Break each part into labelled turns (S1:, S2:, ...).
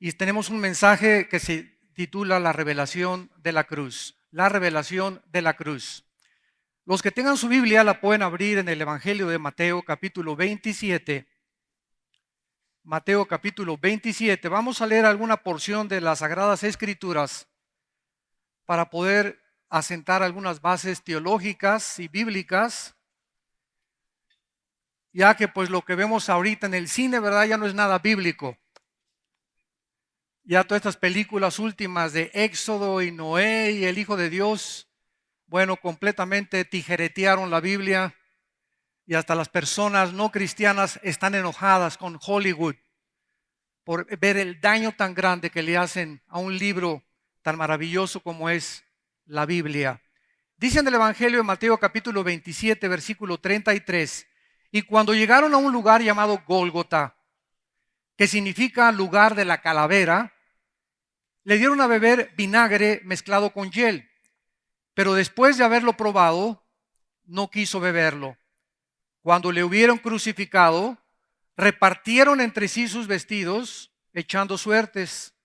S1: y tenemos un mensaje que se titula La revelación de la cruz. La revelación de la cruz. Los que tengan su Biblia la pueden abrir en el Evangelio de Mateo capítulo 27. Mateo capítulo 27. Vamos a leer alguna porción de las Sagradas Escrituras para poder asentar algunas bases teológicas y bíblicas, ya que pues lo que vemos ahorita en el cine, ¿verdad? Ya no es nada bíblico. Ya todas estas películas últimas de Éxodo y Noé y el Hijo de Dios, bueno, completamente tijeretearon la Biblia y hasta las personas no cristianas están enojadas con Hollywood por ver el daño tan grande que le hacen a un libro tan maravilloso como es la Biblia. Dice en el Evangelio de Mateo capítulo 27, versículo 33, y cuando llegaron a un lugar llamado Gólgota, que significa lugar de la calavera, le dieron a beber vinagre mezclado con hiel, pero después de haberlo probado, no quiso beberlo. Cuando le hubieron crucificado, repartieron entre sí sus vestidos, echando suertes.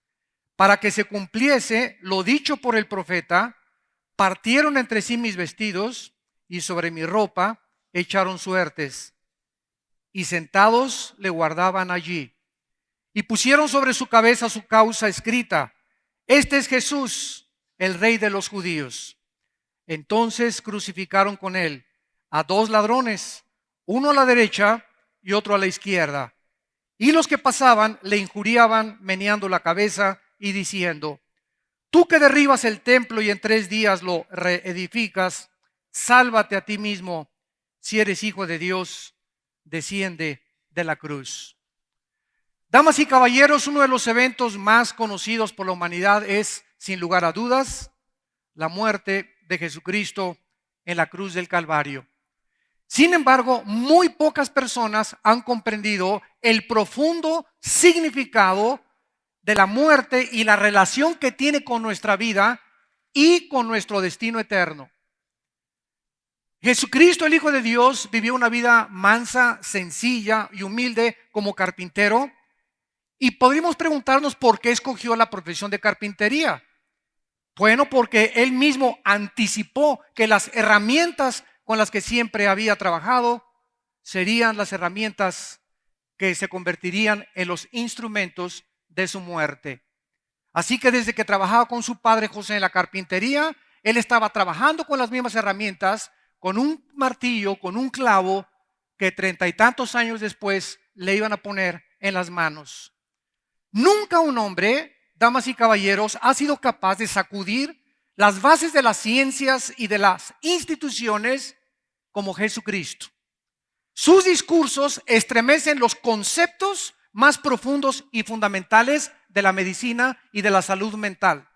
S1: Para que se cumpliese lo dicho por el profeta, partieron entre sí mis vestidos y sobre mi ropa echaron suertes. Y sentados le guardaban allí. Y pusieron sobre su cabeza su causa escrita: Este es Jesús, el Rey de los judíos. Entonces crucificaron con él a dos ladrones, uno a la derecha y otro a la izquierda. Y los que pasaban le injuriaban meneando la cabeza y diciendo: Tú que derribas el templo y en 3 días lo reedificas, sálvate a ti mismo. Si eres hijo de Dios, desciende de la cruz. Damas y caballeros, uno de los eventos más conocidos por la humanidad es, sin lugar a dudas, la muerte de Jesucristo en la cruz del Calvario. Sin embargo, muy pocas personas han comprendido el profundo significado de la muerte y la relación que tiene con nuestra vida y con nuestro destino eterno. Jesucristo, el Hijo de Dios, vivió una vida mansa, sencilla y humilde como carpintero. Y podríamos preguntarnos por qué escogió la profesión de carpintería. Bueno, porque él mismo anticipó que las herramientas con las que siempre había trabajado serían las herramientas que se convertirían en los instrumentos de su muerte. Así que desde que trabajaba con su padre José en la carpintería, él estaba trabajando con las mismas herramientas, con un martillo, con un clavo, que 30 y tantos años después le iban a poner en las manos. Nunca un hombre, damas y caballeros, ha sido capaz de sacudir las bases de las ciencias y de las instituciones como Jesucristo. Sus discursos estremecen los conceptos más profundos y fundamentales de la medicina y de la salud mental,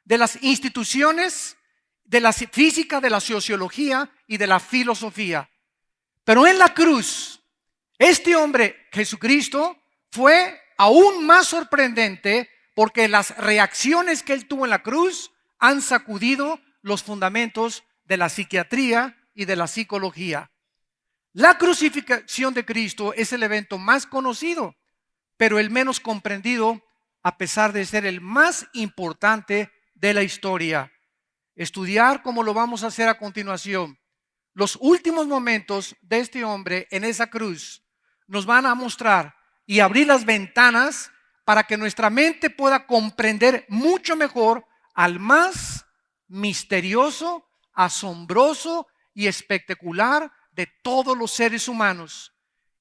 S1: de las instituciones, de la física, de la sociología y de la filosofía. Pero en la cruz, este hombre, Jesucristo, fue aún más sorprendente porque las reacciones que él tuvo en la cruz han sacudido los fundamentos de la psiquiatría y de la psicología. La crucifixión de Cristo es el evento más conocido, pero el menos comprendido, a pesar de ser el más importante de la historia. Estudiar, como lo vamos a hacer a continuación, los últimos momentos de este hombre en esa cruz nos van a mostrar y abrir las ventanas para que nuestra mente pueda comprender mucho mejor al más misterioso, asombroso y espectacular de todos los seres humanos.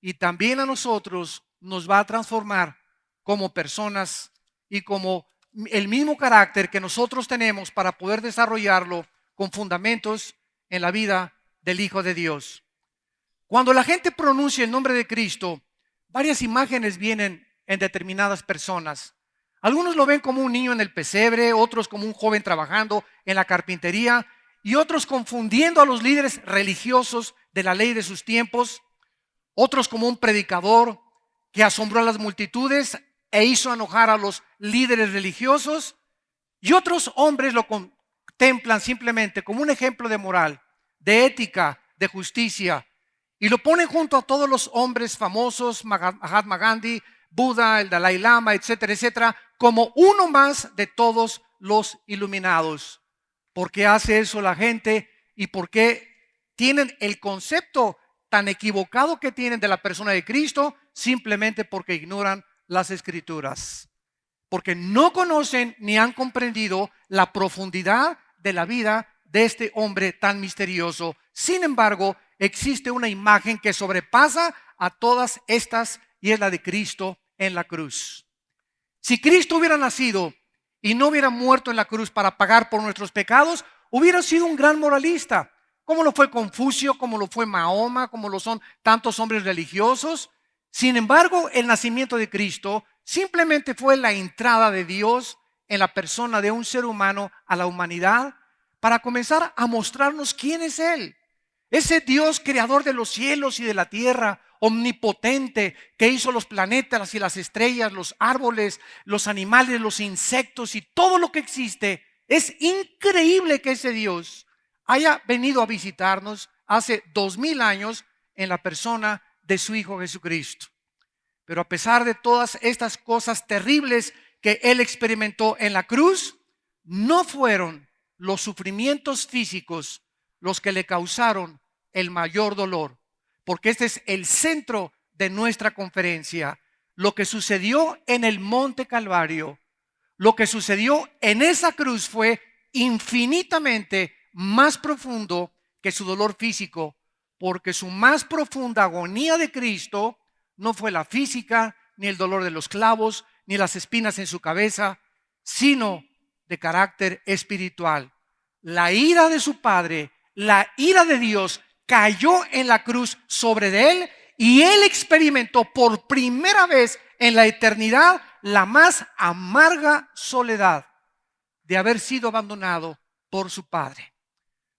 S1: Y también a nosotros nos va a transformar como personas y como el mismo carácter que nosotros tenemos para poder desarrollarlo con fundamentos en la vida del Hijo de Dios. Cuando la gente pronuncia el nombre de Cristo, varias imágenes vienen en determinadas personas. Algunos lo ven como un niño en el pesebre, otros como un joven trabajando en la carpintería y otros confundiendo a los líderes religiosos de la ley de sus tiempos, otros como un predicador que asombró a las multitudes e hizo enojar a los líderes religiosos, y otros hombres lo contemplan simplemente como un ejemplo de moral, de ética, de justicia, y lo ponen junto a todos los hombres famosos, Mahatma Gandhi, Buda, el Dalai Lama, etcétera, etcétera, como uno más de todos los iluminados. ¿Por qué hace eso la gente y por qué tienen el concepto tan equivocado que tienen de la persona de Cristo? Simplemente porque ignoran las Escrituras, porque no conocen ni han comprendido la profundidad de la vida de este hombre tan misterioso. Sin embargo, existe una imagen que sobrepasa a todas estas y es la de Cristo en la cruz. Si Cristo hubiera nacido y no hubiera muerto en la cruz para pagar por nuestros pecados, hubiera sido un gran moralista, como lo fue Confucio, como lo fue Mahoma, como lo son tantos hombres religiosos. Sin embargo, el nacimiento de Cristo simplemente fue la entrada de Dios en la persona de un ser humano a la humanidad para comenzar a mostrarnos quién es Él. Ese Dios creador de los cielos y de la tierra, omnipotente, que hizo los planetas y las estrellas, los árboles, los animales, los insectos y todo lo que existe. Es increíble que ese Dios haya venido a visitarnos hace 2000 años en la persona de su Hijo Jesucristo. Pero a pesar de todas estas cosas terribles que Él experimentó en la cruz, no fueron los sufrimientos físicos los que le causaron el mayor dolor, porque este es el centro de nuestra conferencia. Lo que sucedió en el Monte Calvario, lo que sucedió en esa cruz fue infinitamente más profundo que su dolor físico, porque su más profunda agonía de Cristo no fue la física, ni el dolor de los clavos, ni las espinas en su cabeza, sino de carácter espiritual. La ira de su Padre, la ira de Dios cayó en la cruz sobre de él y él experimentó por primera vez en la eternidad la más amarga soledad de haber sido abandonado por su Padre.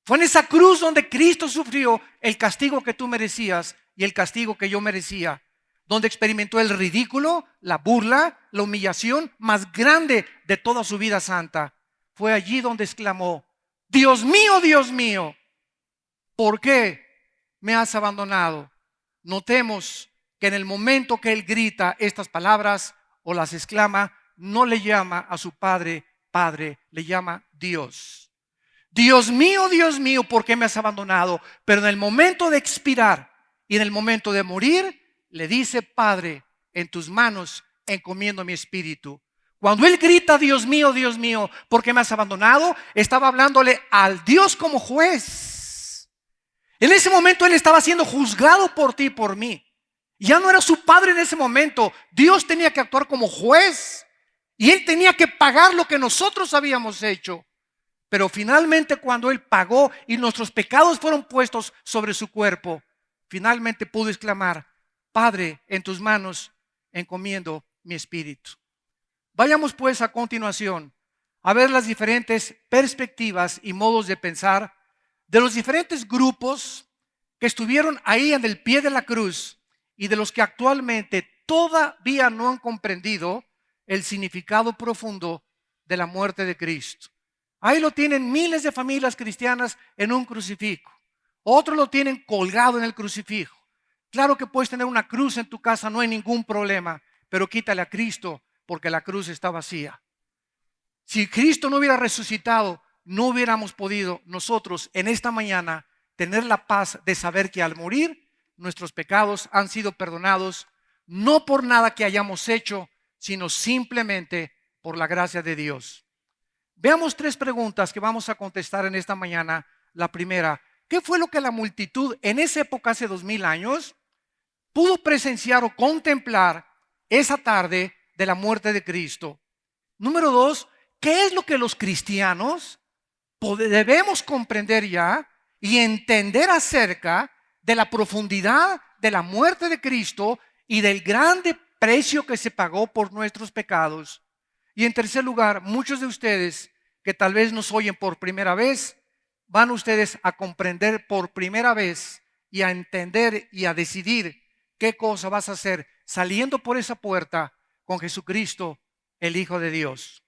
S1: Fue en esa cruz donde Cristo sufrió el castigo que tú merecías y el castigo que yo merecía, donde experimentó el ridículo, la burla, la humillación más grande de toda su vida santa. Fue allí donde exclamó: Dios mío, ¿por qué me has abandonado? Notemos que en el momento que él grita estas palabras o las exclama, no le llama a su Padre Padre, le llama Dios. Dios mío, ¿por qué me has abandonado? Pero en el momento de expirar y en el momento de morir, le dice: Padre, en tus manos encomiendo mi espíritu. Cuando él grita Dios mío, ¿por qué me has abandonado?, estaba hablándole al Dios como juez. En ese momento él estaba siendo juzgado por ti y por mí. Ya no era su padre en ese momento. Dios tenía que actuar como juez y él tenía que pagar lo que nosotros habíamos hecho. Pero finalmente, cuando él pagó y nuestros pecados fueron puestos sobre su cuerpo, finalmente pudo exclamar: Padre, en tus manos encomiendo mi espíritu. Vayamos pues a continuación a ver las diferentes perspectivas y modos de pensar de los diferentes grupos que estuvieron ahí en el pie de la cruz y de los que actualmente todavía no han comprendido el significado profundo de la muerte de Cristo. Ahí lo tienen miles de familias cristianas en un crucifijo. Otros lo tienen colgado en el crucifijo. Claro que puedes tener una cruz en tu casa, no hay ningún problema, pero quítale a Cristo porque la cruz está vacía. Si Cristo no hubiera resucitado, no hubiéramos podido nosotros en esta mañana tener la paz de saber que al morir nuestros pecados han sido perdonados, no por nada que hayamos hecho, sino simplemente por la gracia de Dios. Veamos tres preguntas que vamos a contestar en esta mañana. La primera: ¿qué fue lo que la multitud en esa época, hace 2000 años, pudo presenciar o contemplar esa tarde de la muerte de Cristo? Número dos: ¿qué es lo que los cristianos debemos comprender ya y entender acerca de la profundidad de la muerte de Cristo y del grande precio que se pagó por nuestros pecados? Y en tercer lugar, muchos de ustedes que tal vez nos oyen por primera vez, van ustedes a comprender por primera vez y a entender y a decidir qué cosa vas a hacer saliendo por esa puerta con Jesucristo, el Hijo de Dios.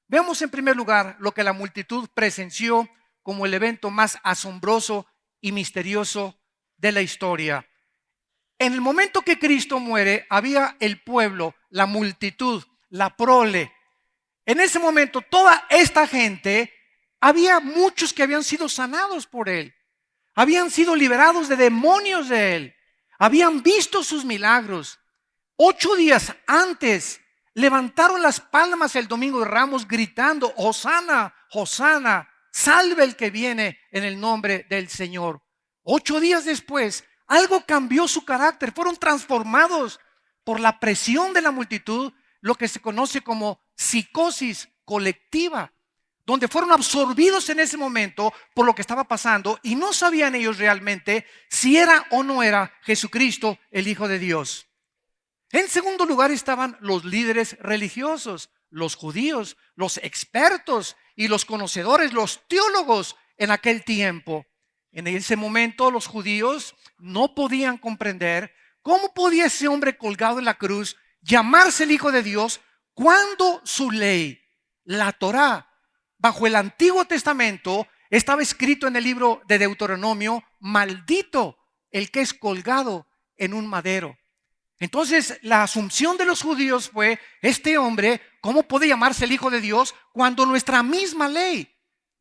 S1: Veamos en primer lugar lo que la multitud presenció como el evento más asombroso y misterioso de la historia. En el momento que Cristo muere, había el pueblo, la multitud, la prole. En ese momento, toda esta gente, había muchos que habían sido sanados por él. Habían sido liberados de demonios de él. Habían visto sus milagros. 8 días antes, levantaron las palmas el domingo de Ramos gritando: Hosana, Hosana, salve el que viene en el nombre del Señor. 8 días después, algo cambió su carácter. Fueron transformados por la presión de la multitud, lo que se conoce como psicosis colectiva, donde fueron absorbidos en ese momento por lo que estaba pasando y no sabían ellos realmente si era o no era Jesucristo el Hijo de Dios. En segundo lugar estaban los líderes religiosos, los judíos, los expertos y los conocedores, los teólogos en aquel tiempo. En ese momento los judíos no podían comprender cómo podía ese hombre colgado en la cruz llamarse el Hijo de Dios cuando su ley, la Torá, bajo el Antiguo Testamento, estaba escrito en el libro de Deuteronomio: maldito el que es colgado en un madero. Entonces la asunción de los judíos fue: este hombre, ¿cómo puede llamarse el Hijo de Dios cuando nuestra misma ley,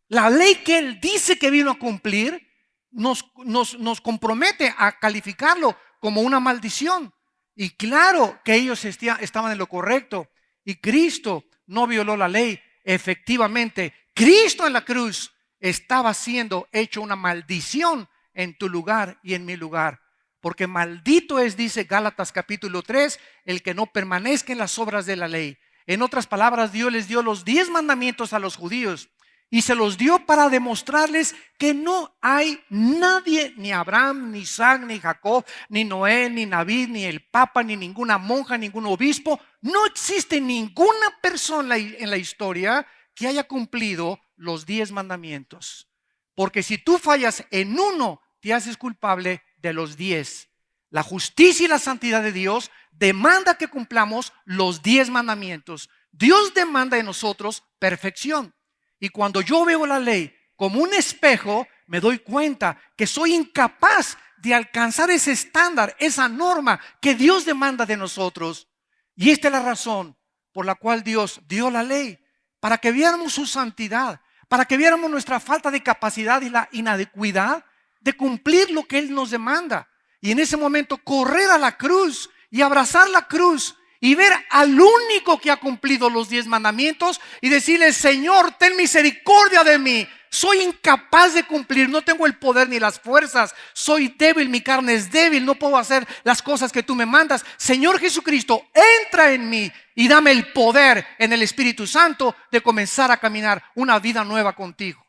S1: la ley que él dice que vino a cumplir, nos compromete a calificarlo como una maldición? Y claro que ellos estaban en lo correcto, y Cristo no violó la ley. Efectivamente, Cristo en la cruz estaba siendo hecho una maldición en tu lugar y en mi lugar. Porque maldito es, dice Gálatas capítulo 3, el que no permanezca en las obras de la ley. En otras palabras, Dios les dio los 10 mandamientos a los judíos y se los dio para demostrarles que no hay nadie, ni Abraham, ni Isaac, ni Jacob, ni Noé, ni David, ni el Papa, ni ninguna monja, ningún obispo. No existe ninguna persona en la historia que haya cumplido los 10 mandamientos. Porque si tú fallas en uno, te haces culpable de los 10. La justicia y la santidad de Dios demanda que cumplamos los 10 mandamientos. Dios demanda de nosotros perfección. Y cuando yo veo la ley como un espejo, me doy cuenta que soy incapaz de alcanzar ese estándar, esa norma que Dios demanda de nosotros. Y esta es la razón por la cual Dios dio la ley, para que viéramos su santidad, para que viéramos nuestra falta de capacidad y la inadecuidad de cumplir lo que Él nos demanda. Y en ese momento correr a la cruz y abrazar la cruz y ver al único que ha cumplido los 10 mandamientos y decirle: Señor, ten misericordia de mí. Soy incapaz de cumplir, no tengo el poder ni las fuerzas, soy débil, mi carne es débil, no puedo hacer las cosas que tú me mandas. Señor Jesucristo, entra en mí y dame el poder en el Espíritu Santo de comenzar a caminar una vida nueva contigo.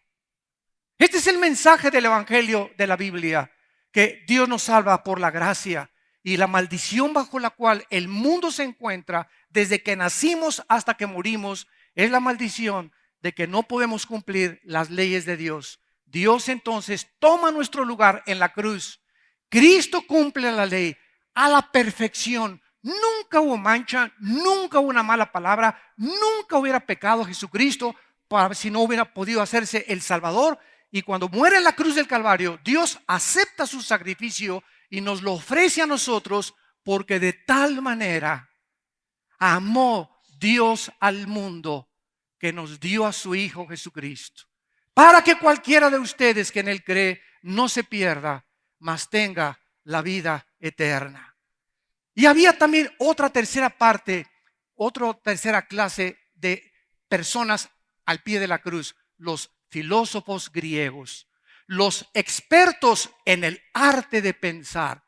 S1: Este es el mensaje del Evangelio de la Biblia, que Dios nos salva por la gracia, y la maldición bajo la cual el mundo se encuentra desde que nacimos hasta que morimos es la maldición de que no podemos cumplir las leyes de Dios. Dios entonces toma nuestro lugar en la cruz. Cristo cumple la ley a la perfección. Nunca hubo mancha, nunca hubo una mala palabra, nunca hubiera pecado Jesucristo si no hubiera podido hacerse el Salvador. Y cuando muere en la cruz del Calvario, Dios acepta su sacrificio y nos lo ofrece a nosotros, porque de tal manera amó Dios al mundo que nos dio a su Hijo Jesucristo, para que cualquiera de ustedes que en Él cree no se pierda, mas tenga la vida eterna. Y había también otra tercera parte, otra tercera clase de personas al pie de la cruz: los filósofos griegos, los expertos en el arte de pensar.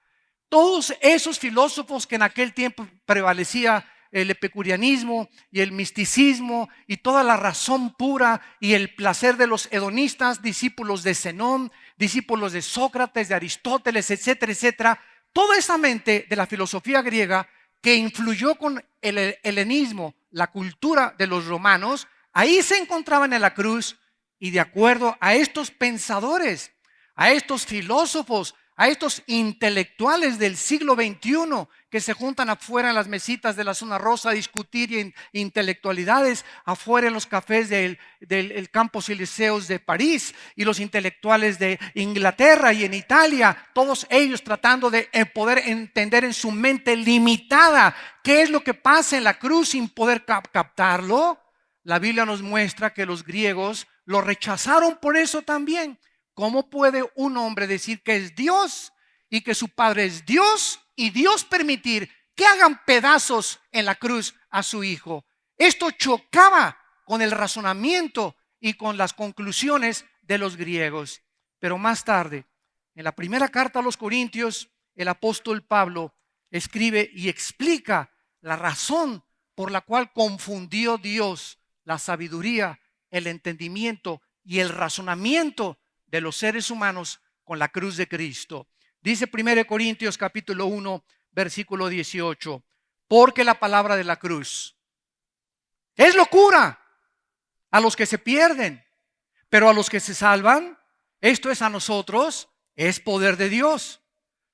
S1: Todos esos filósofos que en aquel tiempo prevalecía el epicureanismo y el misticismo y toda la razón pura y el placer de los hedonistas, discípulos de Zenón, discípulos de Sócrates, de Aristóteles, etcétera, etcétera. Toda esa mente de la filosofía griega que influyó con el helenismo, la cultura de los romanos, ahí se encontraban en la cruz. Y de acuerdo a estos pensadores, a estos filósofos, a estos intelectuales del siglo XXI que se juntan afuera en las mesitas de la zona rosa a discutir intelectualidades, afuera en los cafés del Campos Elíseos de París, y los intelectuales de Inglaterra y en Italia, todos ellos tratando de poder entender en su mente limitada qué es lo que pasa en la cruz sin poder captarlo. La Biblia nos muestra que los griegos lo rechazaron por eso también. ¿Cómo puede un hombre decir que es Dios y que su padre es Dios y Dios permitir que hagan pedazos en la cruz a su hijo? Esto chocaba con el razonamiento y con las conclusiones de los griegos. Pero más tarde, en la primera carta a los Corintios, el apóstol Pablo escribe y explica la razón por la cual confundió Dios la sabiduría, el entendimiento y el razonamiento de los seres humanos con la cruz de Cristo. Dice 1 Corintios capítulo 1, versículo 18, porque la palabra de la cruz es locura a los que se pierden, pero a los que se salvan, esto es a nosotros, es poder de Dios.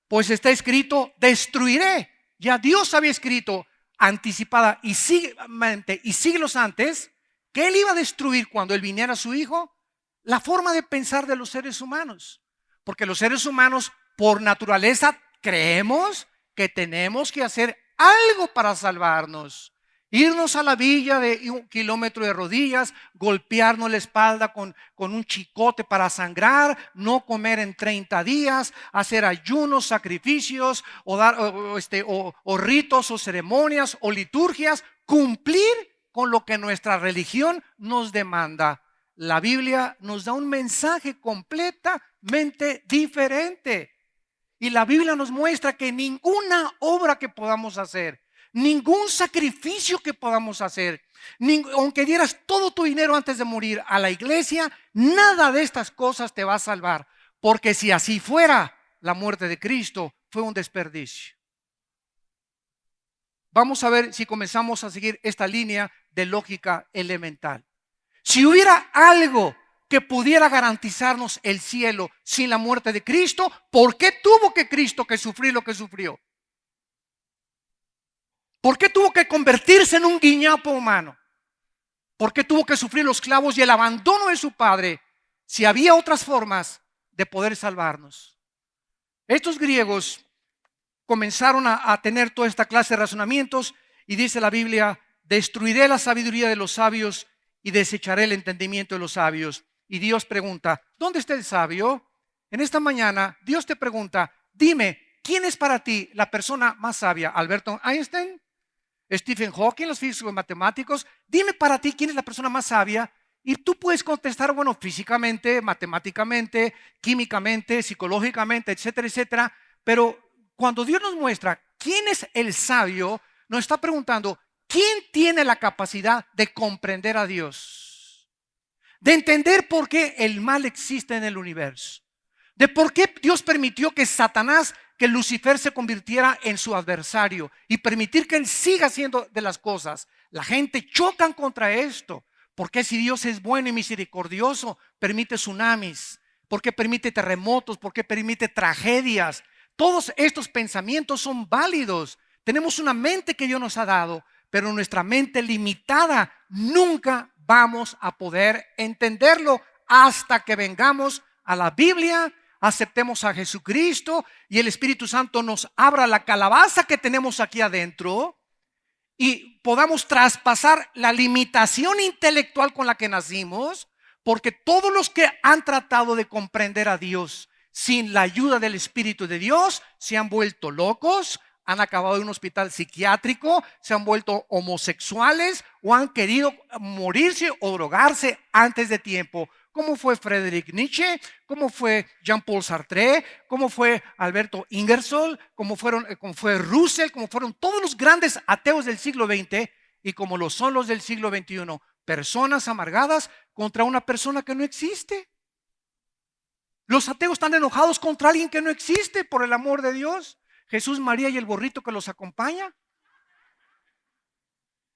S1: Pues está escrito, destruiré. Ya Dios había escrito anticipada y siglos antes que Él iba a destruir cuando Él viniera a su Hijo la forma de pensar de los seres humanos. Porque los seres humanos por naturaleza creemos que tenemos que hacer algo para salvarnos. Irnos a la villa de 1 kilómetro de rodillas, golpearnos la espalda con un chicote para sangrar, no comer en 30 días, hacer ayunos, sacrificios o ritos o ceremonias o liturgias, cumplir con lo que nuestra religión nos demanda. La Biblia nos da un mensaje completamente diferente. Y la Biblia nos muestra que ninguna obra que podamos hacer, ningún sacrificio que podamos hacer, aunque dieras todo tu dinero antes de morir a la iglesia, nada de estas cosas te va a salvar. Porque si así fuera, la muerte de Cristo fue un desperdicio. Vamos a ver si comenzamos a seguir esta línea de lógica elemental. Si hubiera algo que pudiera garantizarnos el cielo sin la muerte de Cristo, ¿por qué tuvo que Cristo que sufrir lo que sufrió? ¿Por qué tuvo que convertirse en un guiñapo humano? ¿Por qué tuvo que sufrir los clavos y el abandono de su padre si había otras formas de poder salvarnos? Estos griegos comenzaron a tener toda esta clase de razonamientos y dice la Biblia, destruiré la sabiduría de los sabios y desecharé el entendimiento de los sabios. Y Dios pregunta, ¿dónde está el sabio? En esta mañana Dios te pregunta, dime, ¿quién es para ti la persona más sabia? ¿Albert Einstein? ¿Stephen Hawking, los físicos matemáticos? Dime para ti, ¿quién es la persona más sabia? Y tú puedes contestar, bueno, físicamente, matemáticamente, químicamente, psicológicamente, etcétera, etcétera. Pero cuando Dios nos muestra quién es el sabio, nos está preguntando, ¿quién tiene la capacidad de comprender a Dios? De entender por qué el mal existe en el universo. De por qué Dios permitió que Satanás, que Lucifer se convirtiera en su adversario y permitir que él siga haciendo de las cosas. La gente chocan contra esto. ¿Por qué si Dios es bueno y misericordioso permite tsunamis? ¿Por qué permite terremotos? ¿Por qué permite tragedias? Todos estos pensamientos son válidos. Tenemos una mente que Dios nos ha dado, pero nuestra mente limitada nunca vamos a poder entenderlo hasta que vengamos a la Biblia, aceptemos a Jesucristo y el Espíritu Santo nos abra la calabaza que tenemos aquí adentro y podamos traspasar la limitación intelectual con la que nacimos, porque todos los que han tratado de comprender a Dios sin la ayuda del Espíritu de Dios se han vuelto locos, han acabado en un hospital psiquiátrico, se han vuelto homosexuales o han querido morirse o drogarse antes de tiempo. Como fue Friedrich Nietzsche, como fue Jean-Paul Sartre, como fue Alberto Ingersoll, como fue Russell, como fueron todos los grandes ateos del siglo XX y como lo son los del siglo XXI. Personas amargadas contra una persona que no existe. Los ateos están enojados contra alguien que no existe, por el amor de Dios. Jesús, María y el borrito que los acompaña.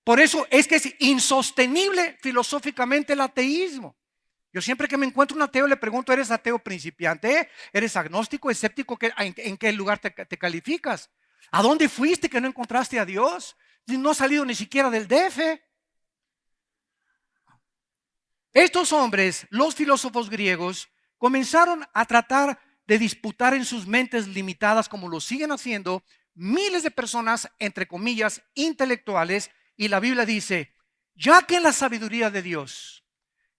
S1: Por eso es que es insostenible filosóficamente el ateísmo. Yo siempre que me encuentro un ateo le pregunto, ¿eres ateo principiante? ¿Eres agnóstico, escéptico? ¿En qué lugar te calificas? ¿A dónde fuiste que no encontraste a Dios? No has salido ni siquiera del DF. Estos hombres, los filósofos griegos, comenzaron a tratar de disputar en sus mentes limitadas, como lo siguen haciendo miles de personas, entre comillas, intelectuales, y la Biblia dice, ya que en la sabiduría de Dios,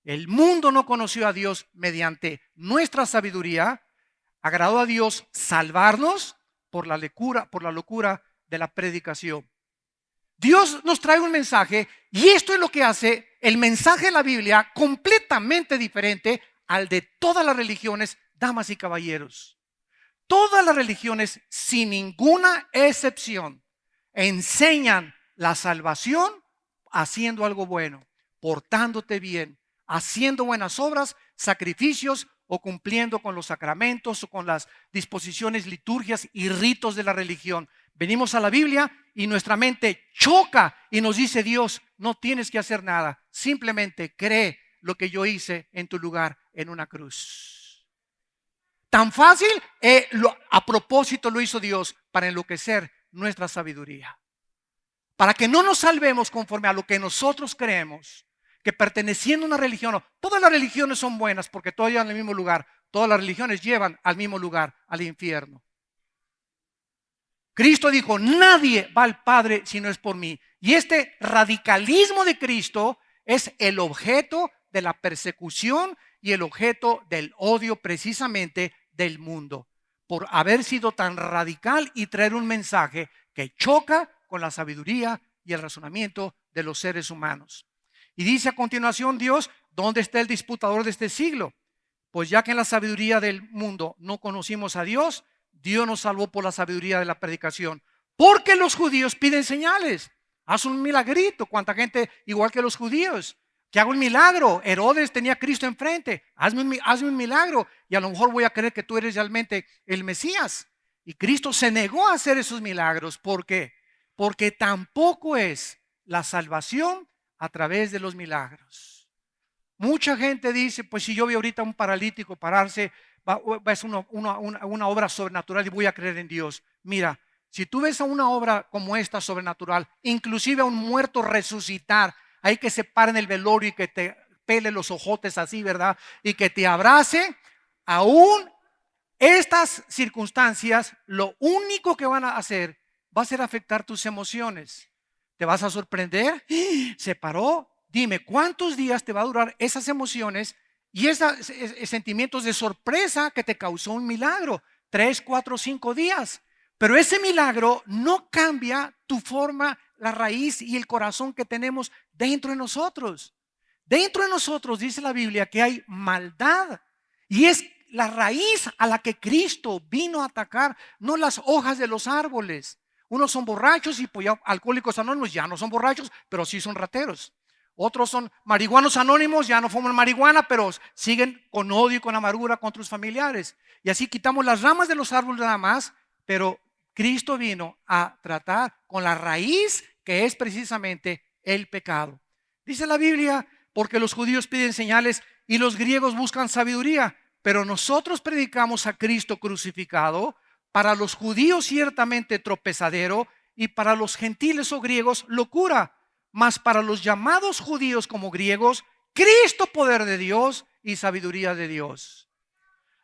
S1: el mundo no conoció a Dios mediante nuestra sabiduría, agradó a Dios salvarnos por la locura de la predicación. Dios nos trae un mensaje y esto es lo que hace el mensaje de la Biblia completamente diferente al de todas las religiones, damas y caballeros. Todas las religiones, sin ninguna excepción, enseñan la salvación haciendo algo bueno, portándote bien, haciendo buenas obras, sacrificios o cumpliendo con los sacramentos o con las disposiciones, liturgias y ritos de la religión. Venimos a la Biblia y nuestra mente choca y nos dice Dios, no tienes que hacer nada, simplemente cree lo que yo hice en tu lugar en una cruz. Tan fácil, a propósito lo hizo Dios para enloquecer nuestra sabiduría. Para que no nos salvemos conforme a lo que nosotros creemos, que perteneciendo a una religión, no, todas las religiones son buenas porque todas llevan al mismo lugar, todas las religiones llevan al mismo lugar, al infierno. Cristo dijo, nadie va al Padre si no es por mí. Y este radicalismo de Cristo es el objeto de la persecución y el objeto del odio precisamente del mundo, por haber sido tan radical y traer un mensaje que choca con la sabiduría y el razonamiento de los seres humanos. Y dice a continuación Dios, ¿dónde está el disputador de este siglo? Pues ya que en la sabiduría del mundo no conocimos a Dios, Dios nos salvó por la sabiduría de la predicación. Porque los judíos piden señales. Haz un milagrito. ¿Cuánta gente igual que los judíos? Que haga un milagro. Herodes tenía a Cristo enfrente. Hazme un milagro y a lo mejor voy a creer que tú eres realmente el Mesías. Y Cristo se negó a hacer esos milagros. ¿Por qué? Porque tampoco es la salvación a través de los milagros. Mucha gente dice, pues si yo veo ahorita a un paralítico pararse, es una obra sobrenatural y voy a creer en Dios. Mira, si tú ves a una obra como esta sobrenatural, inclusive a un muerto resucitar, hay que se pare en el velorio y que te pele los ojotes así, ¿verdad? Y que te abrace, aún estas circunstancias, lo único que van a hacer va a ser afectar tus emociones. ¿Te vas a sorprender? ¿Se paró? Dime, ¿cuántos días te va a durar esas emociones y esos sentimientos de sorpresa que te causó un milagro? 3, 4, 5 días. Pero ese milagro no cambia tu forma, la raíz y el corazón que tenemos dentro de nosotros. Dentro de nosotros dice la Biblia que hay maldad y es la raíz a la que Cristo vino a atacar, no las hojas de los árboles. Unos son borrachos y pues ya alcohólicos anónimos ya no son borrachos, pero sí son rateros. Otros son marihuanos anónimos, ya no fuman marihuana, pero siguen con odio y con amargura contra sus familiares. Y así quitamos las ramas de los árboles nada más, pero Cristo vino a tratar con la raíz que es precisamente el pecado. Dice la Biblia, porque los judíos piden señales y los griegos buscan sabiduría, pero nosotros predicamos a Cristo crucificado, para los judíos ciertamente tropezadero y para los gentiles o griegos locura. Mas para los llamados judíos como griegos, Cristo poder de Dios y sabiduría de Dios.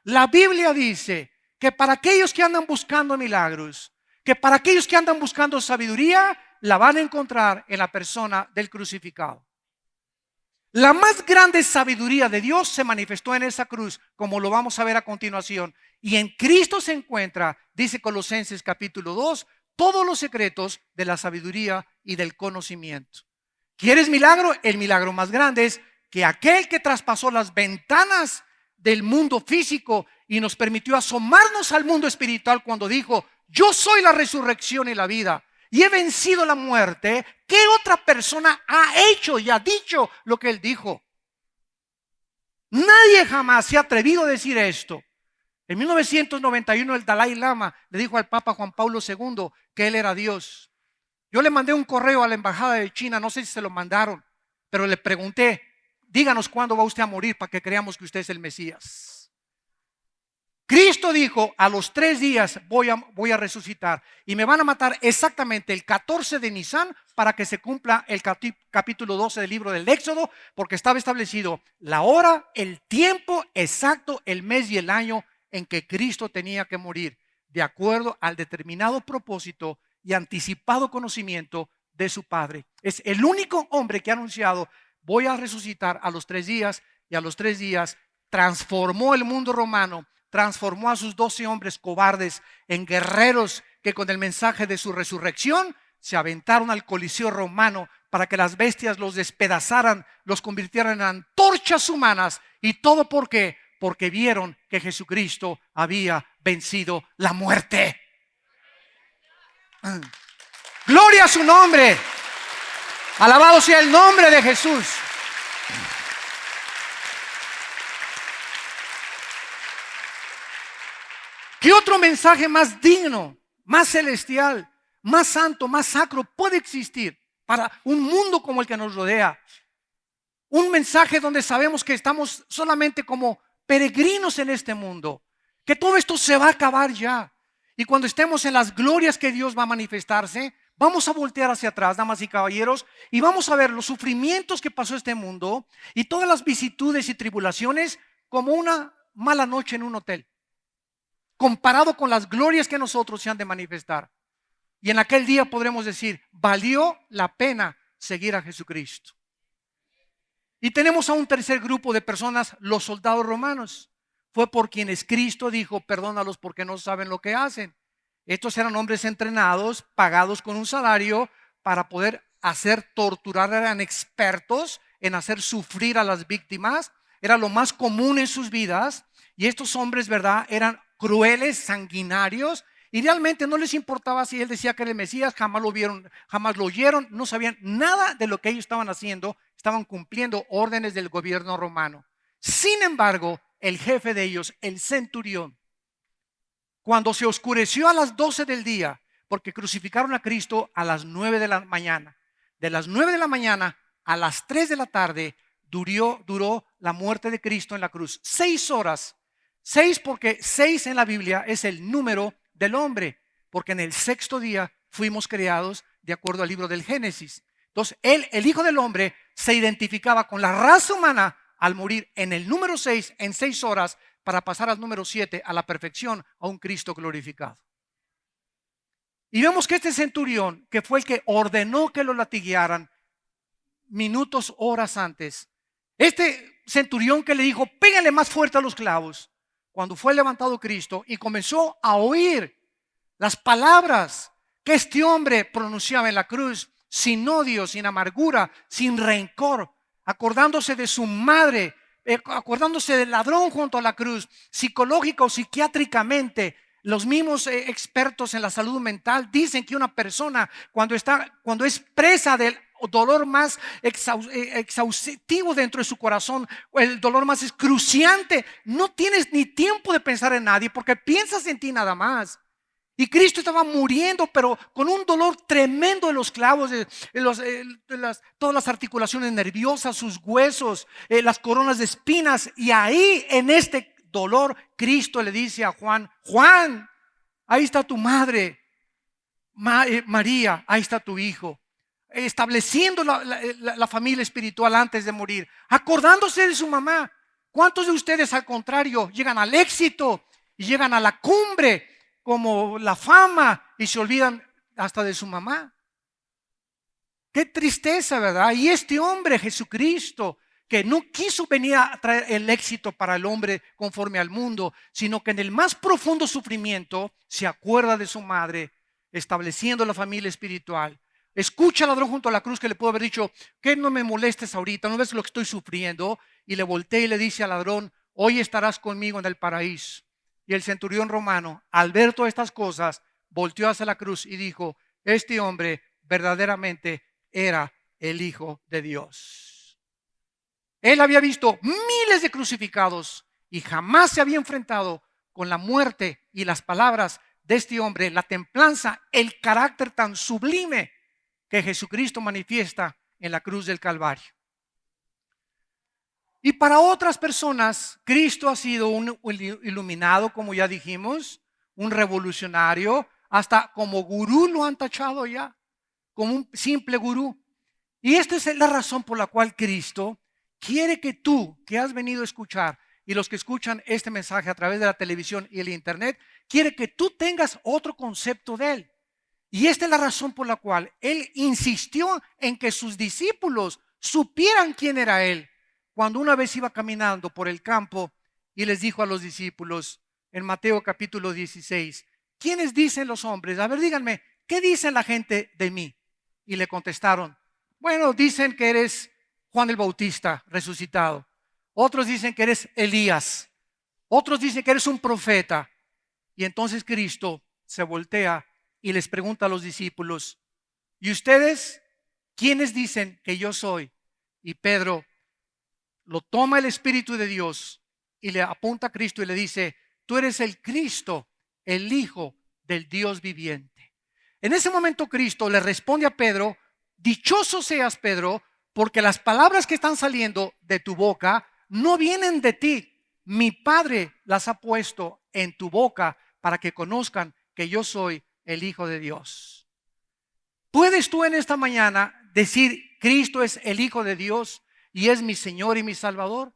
S1: La Biblia dice que para aquellos que andan buscando milagros, que para aquellos que andan buscando sabiduría, la van a encontrar en la persona del crucificado. La más grande sabiduría de Dios se manifestó en esa cruz, como lo vamos a ver a continuación. Y en Cristo se encuentra, dice Colosenses capítulo 2, todos los secretos de la sabiduría y del conocimiento. ¿Quieres milagro? El milagro más grande es que aquel que traspasó las ventanas del mundo físico y nos permitió asomarnos al mundo espiritual cuando dijo, yo soy la resurrección y la vida y he vencido la muerte. ¿Qué otra persona ha hecho y ha dicho lo que él dijo? Nadie jamás se ha atrevido a decir esto. En 1991 el Dalai Lama le dijo al Papa Juan Pablo II que él era Dios. Yo le mandé un correo a la embajada de China, no sé si se lo mandaron, pero le pregunté, díganos cuándo va usted a morir para que creamos que usted es el Mesías. Cristo dijo, a los 3 días voy a resucitar y me van a matar exactamente el 14 de Nisan para que se cumpla el capítulo 12 del libro del Éxodo, porque estaba establecido la hora, el tiempo exacto, el mes y el año en que Cristo tenía que morir, de acuerdo al determinado propósito y anticipado conocimiento de su Padre. Es el único hombre que ha anunciado, voy a resucitar a los 3 días, y a los 3 días transformó el mundo romano, transformó a sus 12 hombres cobardes en guerreros que con el mensaje de su resurrección se aventaron al Coliseo romano para que las bestias los despedazaran, los convirtieran en antorchas humanas. ¿Y todo por qué? Porque vieron que Jesucristo había vencido la muerte. Gloria a su nombre. Alabado sea el nombre de Jesús. ¿Qué otro mensaje más digno, más celestial, más santo, más sacro puede existir para un mundo como el que nos rodea? Un mensaje donde sabemos que estamos solamente como peregrinos en este mundo, que todo esto se va a acabar ya. Y cuando estemos en las glorias que Dios va a manifestarse, vamos a voltear hacia atrás, damas y caballeros, y vamos a ver los sufrimientos que pasó este mundo y todas las vicisitudes y tribulaciones como una mala noche en un hotel, comparado con las glorias que nosotros se han de manifestar. Y en aquel día podremos decir, valió la pena seguir a Jesucristo. Y tenemos a un tercer grupo de personas, los soldados romanos. Fue por quienes Cristo dijo, perdónalos porque no saben lo que hacen. Estos eran hombres entrenados, pagados con un salario para poder hacer torturar. Eran expertos en hacer sufrir a las víctimas. Era lo más común en sus vidas. Y estos hombres, ¿verdad?, eran crueles, sanguinarios, y realmente no les importaba si él decía que era el Mesías. Jamás lo vieron, jamás lo oyeron, no sabían nada de lo que ellos estaban haciendo. Estaban cumpliendo órdenes del gobierno romano. Sin embargo, el jefe de ellos, el centurión, cuando se oscureció a las 12 del día, porque crucificaron a Cristo a las 9 de la mañana, de las 9 de la mañana a las 3 de la tarde duró la muerte de Cristo en la cruz. 6 horas. 6 porque 6 en la Biblia es el número del hombre, porque en el 6º día fuimos creados de acuerdo al libro del Génesis. Entonces él, el Hijo del Hombre, se identificaba con la raza humana al morir en el número 6 en 6 horas para pasar al número 7 a la perfección, a un Cristo glorificado. Y vemos que este centurión, que fue el que ordenó que lo latiguearan minutos, horas antes, este centurión que le dijo, pégale más fuerte a los clavos, cuando fue levantado Cristo y comenzó a oír las palabras que este hombre pronunciaba en la cruz, sin odio, sin amargura, sin rencor, acordándose de su madre, acordándose del ladrón junto a la cruz, psicológica o psiquiátricamente. Los mismos expertos en la salud mental dicen que una persona cuando es presa del dolor más exhaustivo dentro de su corazón, el dolor más excruciante, no tienes ni tiempo de pensar en nadie porque piensas en ti nada más. Y Cristo estaba muriendo, pero con un dolor tremendo de los clavos, todas las articulaciones nerviosas, sus huesos, las coronas de espinas. Y ahí, en este dolor, Cristo le dice a Juan, Juan, ahí está tu madre, María, ahí está tu hijo. Estableciendo la familia espiritual antes de morir, acordándose de su mamá. ¿Cuántos de ustedes, al contrario, llegan al éxito y llegan a la cumbre como la fama y se olvidan hasta de su mamá? Qué tristeza, ¿verdad? Y este hombre, Jesucristo, que no quiso venir a traer el éxito para el hombre conforme al mundo, sino que en el más profundo sufrimiento se acuerda de su madre, estableciendo la familia espiritual. Escucha al ladrón junto a la cruz, que le pudo haber dicho, que no me molestes ahorita, no ves lo que estoy sufriendo. Y le voltea y le dice al ladrón, hoy estarás conmigo en el paraíso. Y el centurión romano, al ver todas estas cosas, volteó hacia la cruz y dijo, este hombre verdaderamente era el Hijo de Dios. Él había visto miles de crucificados y jamás se había enfrentado con la muerte y las palabras de este hombre, la templanza, el carácter tan sublime que Jesucristo manifiesta en la cruz del Calvario. Y para otras personas, Cristo ha sido un iluminado, como ya dijimos, un revolucionario, hasta como gurú lo han tachado ya, como un simple gurú. Y esta es la razón por la cual Cristo quiere que tú, que has venido a escuchar, y los que escuchan este mensaje a través de la televisión y el internet, quiere que tú tengas otro concepto de Él. Y esta es la razón por la cual Él insistió en que sus discípulos supieran quién era Él. Cuando una vez iba caminando por el campo y les dijo a los discípulos en Mateo capítulo 16, ¿quiénes dicen los hombres? A ver, díganme, ¿qué dice la gente de mí? Y le contestaron, bueno, dicen que eres Juan el Bautista resucitado. Otros dicen que eres Elías. Otros dicen que eres un profeta. Y entonces Cristo se voltea y les pregunta a los discípulos, ¿y ustedes quiénes dicen que yo soy? Y Pedro lo toma el Espíritu de Dios y le apunta a Cristo y le dice, tú eres el Cristo, el Hijo del Dios viviente. En ese momento Cristo le responde a Pedro, dichoso seas, Pedro, porque las palabras que están saliendo de tu boca no vienen de ti. Mi Padre las ha puesto en tu boca para que conozcan que yo soy el Hijo de Dios. ¿Puedes tú en esta mañana decir, Cristo es el Hijo de Dios y es mi Señor y mi Salvador?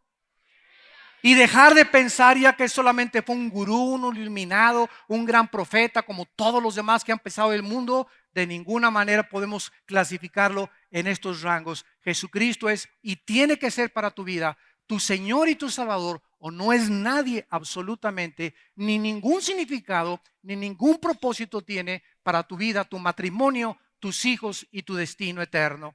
S1: Y dejar de pensar ya que solamente fue un gurú, un iluminado, un gran profeta como todos los demás que han pesado el mundo. De ninguna manera podemos clasificarlo en estos rangos. Jesucristo es y tiene que ser para tu vida tu Señor y tu Salvador, o no es nadie absolutamente, ni ningún significado, ni ningún propósito tiene para tu vida, tu matrimonio, tus hijos y tu destino eterno.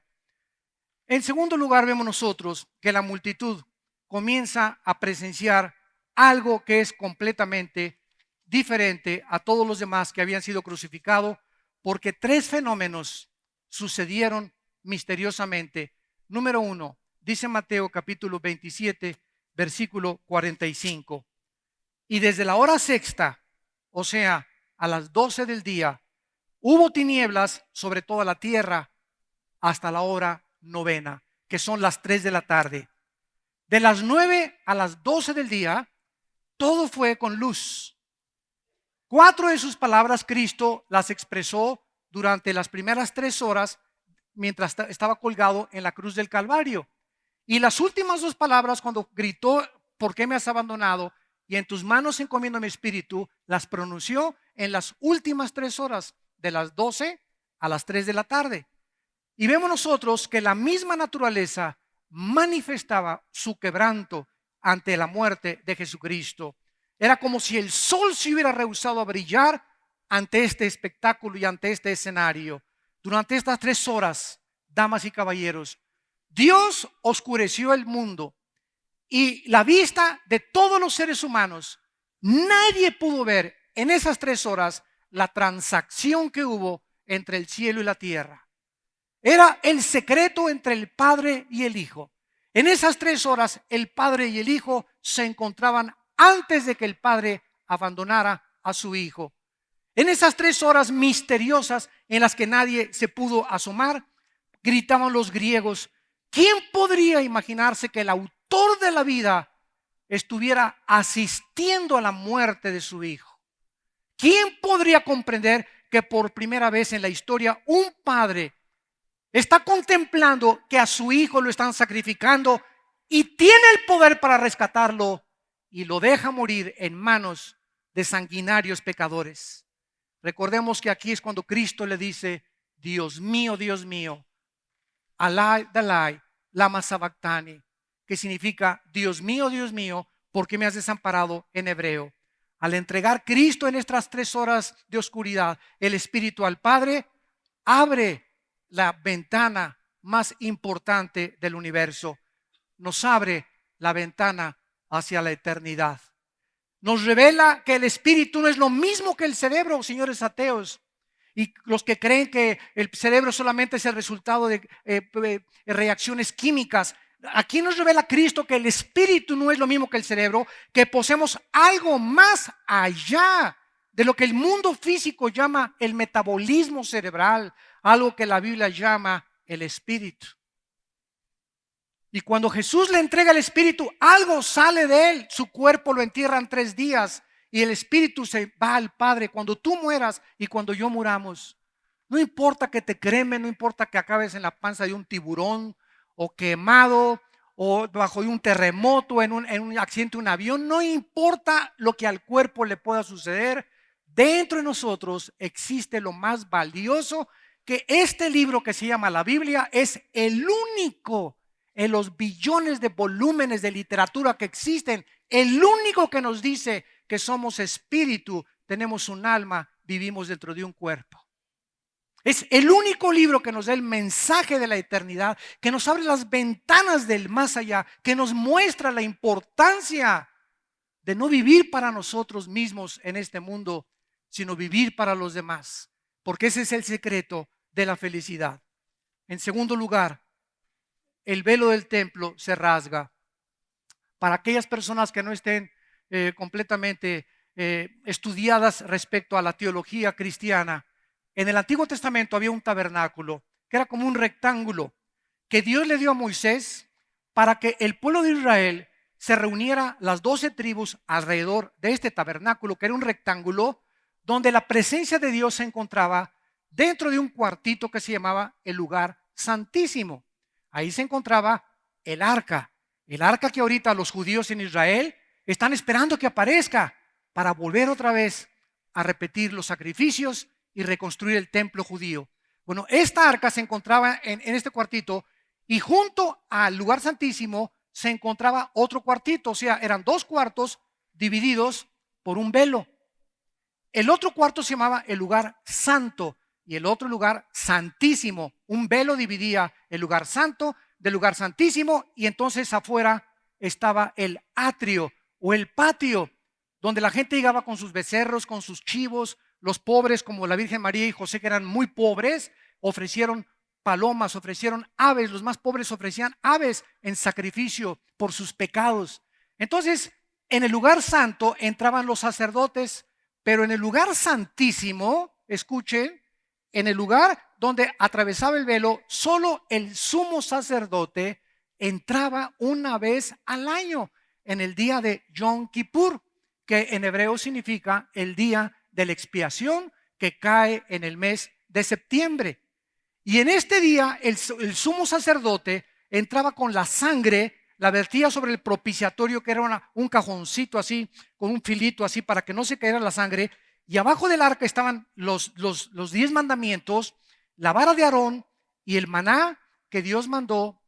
S1: En segundo lugar, vemos nosotros que la multitud comienza a presenciar algo que es completamente diferente a todos los demás que habían sido crucificados, porque tres fenómenos sucedieron misteriosamente. Número uno, dice Mateo capítulo 27, versículo 45. Y desde la hora sexta, o sea, a las 12 del día, hubo tinieblas sobre toda la tierra hasta la hora novena, que son las 3 de la tarde. De las 9 a las 12 del día, todo fue con luz. 4 de sus palabras Cristo las expresó durante las primeras 3 horas mientras estaba colgado en la cruz del Calvario. Y las últimas 2 palabras cuando gritó, ¿por qué me has abandonado? Y en tus manos encomiendo mi espíritu, las pronunció en las últimas 3 horas, de las 12 a las 3 de la tarde. Y vemos nosotros que la misma naturaleza manifestaba su quebranto ante la muerte de Jesucristo. Era como si el sol se hubiera rehusado a brillar ante este espectáculo y ante este escenario. Durante estas 3 horas, damas y caballeros, Dios oscureció el mundo y la vista de todos los seres humanos. Nadie pudo ver en esas 3 horas la transacción que hubo entre el cielo y la tierra. Era el secreto entre el Padre y el Hijo. En esas 3 horas el Padre y el Hijo se encontraban antes de que el Padre abandonara a su Hijo. En esas 3 horas misteriosas en las que nadie se pudo asomar, gritaban los griegos, ¿quién podría imaginarse que el autor de la vida estuviera asistiendo a la muerte de su Hijo? ¿Quién podría comprender que por primera vez en la historia un padre está contemplando que a su hijo lo están sacrificando y tiene el poder para rescatarlo y lo deja morir en manos de sanguinarios pecadores? Recordemos que aquí es cuando Cristo le dice, Dios mío, Alai, Dalai, lama sabactani, que significa, Dios mío, ¿por qué me has desamparado en hebreo? Al entregar Cristo en estas 3 horas de oscuridad, el Espíritu al Padre abre la ventana más importante del universo. Nos abre la ventana hacia la eternidad. Nos revela que el espíritu no es lo mismo que el cerebro, señores ateos. Y los que creen que el cerebro solamente es el resultado de reacciones químicas. Aquí nos revela Cristo que el espíritu no es lo mismo que el cerebro, que poseemos algo más allá de lo que el mundo físico llama el metabolismo cerebral, algo que la Biblia llama el espíritu. Y cuando Jesús le entrega el Espíritu, algo sale de él. Su cuerpo lo entierran 3 días y el Espíritu se va al Padre. Cuando tú mueras y cuando yo muramos, no importa que te cremen, no importa que acabes en la panza de un tiburón o quemado o bajo de un terremoto, en un accidente de un avión, no importa lo que al cuerpo le pueda suceder. Dentro de nosotros existe lo más valioso, que este libro que se llama la Biblia es el único en los billones de volúmenes de literatura que existen, el único que nos dice que somos espíritu, tenemos un alma, vivimos dentro de un cuerpo. Es el único libro que nos da el mensaje de la eternidad, que nos abre las ventanas del más allá, que nos muestra la importancia de no vivir para nosotros mismos en este mundo, sino vivir para los demás, porque ese es el secreto de la felicidad. En segundo lugar, el velo del templo se rasga. Para aquellas personas que no estén completamente estudiadas respecto a la teología cristiana, en el Antiguo Testamento había un tabernáculo que era como un rectángulo que Dios le dio a Moisés para que el pueblo de Israel se reuniera, las 12 tribus, alrededor de este tabernáculo, que era un rectángulo donde la presencia de Dios se encontraba dentro de un cuartito que se llamaba el lugar santísimo. Ahí se encontraba el arca que ahorita los judíos en Israel están esperando que aparezca para volver otra vez a repetir los sacrificios y reconstruir el templo judío. Bueno, esta arca se encontraba en este cuartito, y junto al lugar santísimo se encontraba otro cuartito, o sea, eran 2 cuartos divididos por un velo. El otro cuarto se llamaba el lugar santo y el otro lugar santísimo. Un velo dividía el lugar santo del lugar santísimo, y entonces afuera estaba el atrio o el patio, donde la gente llegaba con sus becerros, con sus chivos. Los pobres, como la Virgen María y José, que eran muy pobres, ofrecieron palomas, ofrecieron aves. Los más pobres ofrecían aves en sacrificio por sus pecados. Entonces, en el lugar santo entraban los sacerdotes, pero en el lugar santísimo, escuchen, en el lugar donde atravesaba el velo, solo el sumo sacerdote entraba una vez al año, en el día de Yom Kippur, que en hebreo significa el día de la expiación, que cae en el mes de septiembre. Y en este día el sumo sacerdote entraba con la sangre, la vertía sobre el propiciatorio, que era un cajoncito así, con un filito así para que no se cayera la sangre. Y abajo del arca estaban los 10 mandamientos, la vara de Aarón y el maná que Dios mandó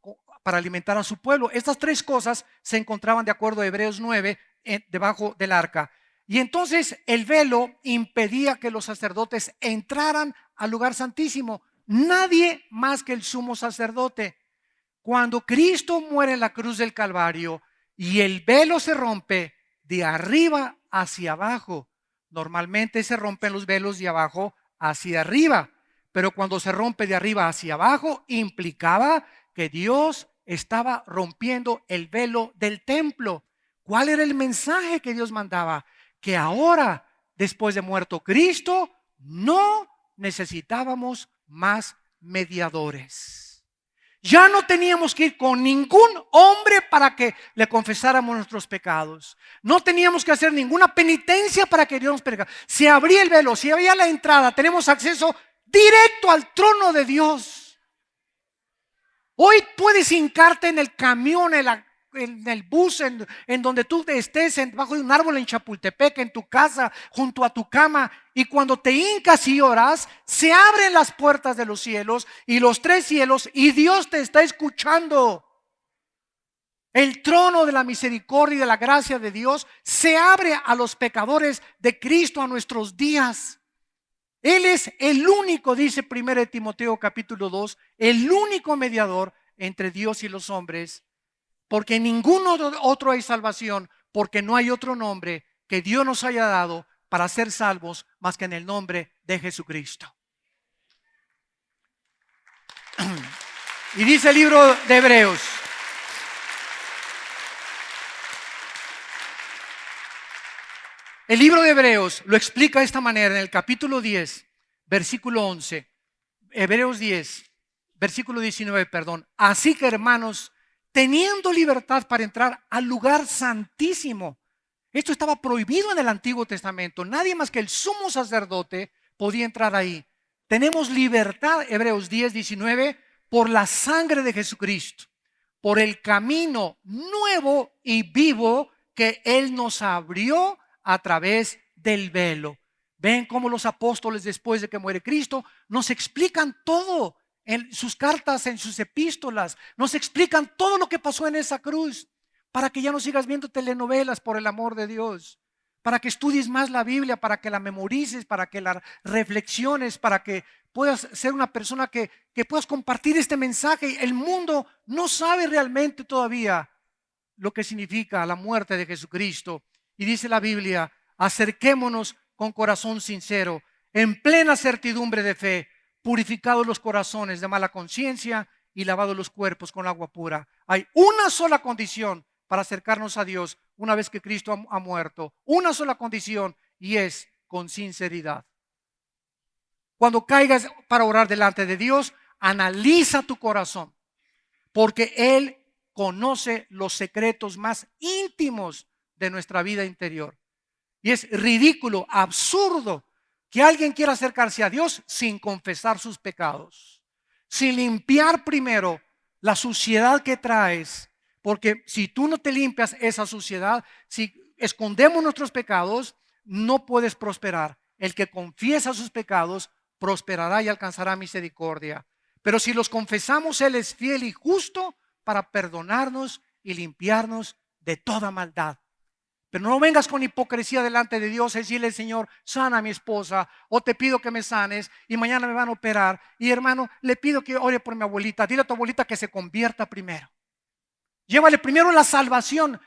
S1: para alimentar a su pueblo. Estas 3 cosas se encontraban, de acuerdo a Hebreos 9, debajo del arca. Y entonces el velo impedía que los sacerdotes entraran al lugar santísimo. Nadie más que el sumo sacerdote. Cuando Cristo muere en la cruz del Calvario y el velo se rompe de arriba hacia abajo, normalmente se rompen los velos de abajo hacia arriba, pero cuando se rompe de arriba hacia abajo, implicaba que Dios estaba rompiendo el velo del templo. ¿Cuál era el mensaje que Dios mandaba? Que ahora, después de muerto Cristo, no necesitábamos más mediadores. Ya no teníamos que ir con ningún hombre para que le confesáramos nuestros pecados. No teníamos que hacer ninguna penitencia para que Dios nos perdone. Se abría el velo, se abría la entrada, tenemos acceso directo al trono de Dios. Hoy puedes hincarte en el camión, en el bus, en donde tú estés, debajo de un árbol en Chapultepec, en tu casa, junto a tu cama, y cuando te hincas y oras, se abren las puertas de los cielos y los 3 cielos, y Dios te está escuchando. El trono de la misericordia y de la gracia de Dios se abre a los pecadores de Cristo a nuestros días. Él es el único, dice 1 Timoteo capítulo 2, el único mediador entre Dios y los hombres, porque en ningún otro hay salvación, porque no hay otro nombre que Dios nos haya dado para ser salvos más que en el nombre de Jesucristo. Y dice el libro de Hebreos: el libro de Hebreos lo explica de esta manera en el capítulo 10, versículo 11, Hebreos 10, versículo 19, perdón. Así que, hermanos, teniendo libertad para entrar al lugar santísimo. Esto estaba prohibido en el Antiguo Testamento. Nadie más que el sumo sacerdote podía entrar ahí. Tenemos libertad, Hebreos 10:19, por la sangre de Jesucristo, por el camino nuevo y vivo que Él nos abrió a través del velo. Ven cómo los apóstoles, después de que muere Cristo, nos explican todo en sus cartas, en sus epístolas. Nos explican todo lo que pasó en esa cruz, para que ya no sigas viendo telenovelas, por el amor de Dios, para que estudies más la Biblia, para que la memorices, para que la reflexiones, para que puedas ser una persona que puedas compartir este mensaje. El mundo no sabe realmente todavía lo que significa la muerte de Jesucristo. Y dice la Biblia: acerquémonos con corazón sincero, en plena certidumbre de fe, purificados los corazones de mala conciencia y lavados los cuerpos con agua pura. Hay una sola condición para acercarnos a Dios una vez que Cristo ha muerto. Una sola condición, y es con sinceridad. Cuando caigas para orar delante de Dios, analiza tu corazón, porque Él conoce los secretos más íntimos de nuestra vida interior. Y es ridículo, absurdo, que alguien quiera acercarse a Dios sin confesar sus pecados, sin limpiar primero la suciedad que traes. Porque si tú no te limpias esa suciedad, si escondemos nuestros pecados, no puedes prosperar. El que confiesa sus pecados prosperará y alcanzará misericordia. Pero si los confesamos, Él es fiel y justo para perdonarnos y limpiarnos de toda maldad. Pero no vengas con hipocresía delante de Dios, decirle: Señor, sana a mi esposa, o te pido que me sanes y mañana me van a operar. Y hermano, le pido que ore por mi abuelita. Dile a tu abuelita que se convierta primero. Llévale primero la salvación.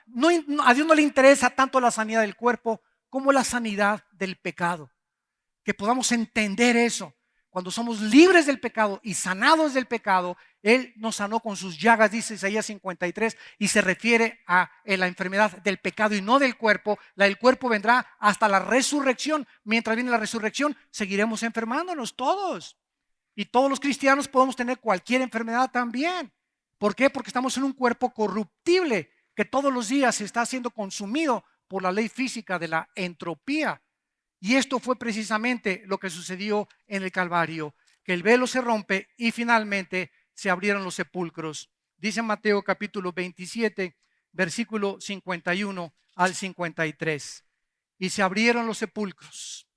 S1: A Dios no le interesa tanto la sanidad del cuerpo como la sanidad del pecado. Que podamos entender eso. Cuando somos libres del pecado y sanados del pecado, Él nos sanó con sus llagas, dice Isaías 53, y se refiere a la enfermedad del pecado y no del cuerpo. La del cuerpo vendrá hasta la resurrección. Mientras viene la resurrección, seguiremos enfermándonos todos. Y todos los cristianos podemos tener cualquier enfermedad también. ¿Por qué? Porque estamos en un cuerpo corruptible que todos los días está siendo consumido por la ley física de la entropía. Y esto fue precisamente lo que sucedió en el Calvario, que el velo se rompe y finalmente se abrieron los sepulcros. Dice Mateo capítulo 27, versículo 51 al 53. Y se abrieron los sepulcros.